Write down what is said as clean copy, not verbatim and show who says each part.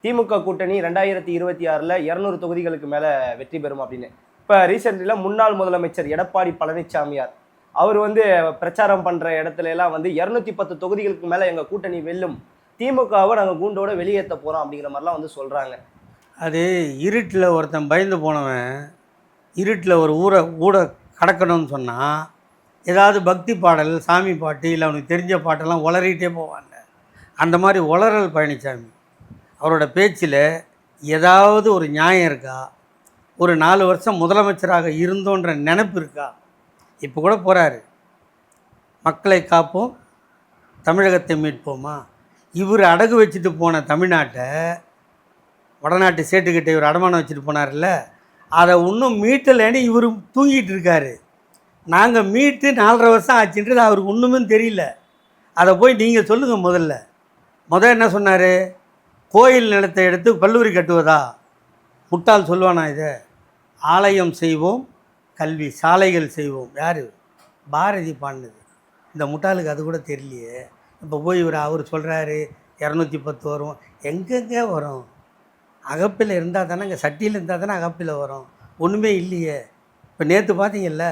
Speaker 1: திமுக கூட்டணி 2026ல் 200 தொகுதிகளுக்கு மேல வெற்றி பெறும் அப்படின்னு. இப்ப ரீசென்ட்ல முன்னாள் முதலமைச்சர் எடப்பாடி பழனிசாமியார் அவர் வந்து பிரச்சாரம் பண்ற இடத்துல எல்லாம் வந்து 210 தொகுதிகளுக்கு மேல எங்க கூட்டணி வெல்லும், திமுகவை நாங்க கூண்டோட வெளியேற்ற போறோம் அப்படிங்கிற மாதிரிலாம் வந்து சொல்றாங்க.
Speaker 2: அது இருட்டில் ஒருத்தன் பயந்து போனவன் இருட்டில் ஒரு ஊரை கடக்கணும்னு சொன்னால் ஏதாவது பக்தி பாடல், சாமி பாட்டு, இல்லை அவனுக்கு தெரிஞ்ச பாட்டெல்லாம் உளறிட்டே போவாங்க. அந்த மாதிரி உளறல் பழனிசாமி. அவரோட பேச்சில் ஏதாவது ஒரு நியாயம் இருக்கா? ஒரு 4 வருஷம் முதலமைச்சராக இருந்தோன்ற நினைப்பு இருக்கா? இப்போ கூட போகிறாரு, மக்களை காப்போம், தமிழகத்தை மீட்போமா. இவர் அடகு வச்சுட்டு போன தமிழ்நாட்டை வடநாட்டு சேட்டுக்கிட்ட இவர் அடமானம் வச்சுட்டு போனார்ல, அதை இன்னும் மீட்டலைன்னு இவர் தூங்கிட்டு இருக்காரு. நாங்கள் மீட்டு 4.5 வருஷம் ஆச்சுன்றது அவருக்கு ஒன்றுமே தெரியல. அதை போய் நீங்கள் சொல்லுங்கள். முதல் என்ன சொன்னார்? கோயில் நிலத்தை எடுத்து கல்லூரி கட்டுவதா? முட்டாள் சொல்லுவானா இதை? ஆலயம் செய்வோம், கல்வி சாலைகள் செய்வோம். யார்? பாரதி பாடினது. இந்த முட்டாளுக்கு அது கூட தெரியலையே. இப்போ போய் அவர் சொல்கிறாரு 210 வரும். எங்கெங்கே வரும்? அகப்பில் இருந்தால் தானே, இங்கே சட்டியில் இருந்தால் தானே அகப்பில் வரும். ஒன்றுமே இல்லையே. இப்போ நேற்று பார்த்தீங்கல்ல,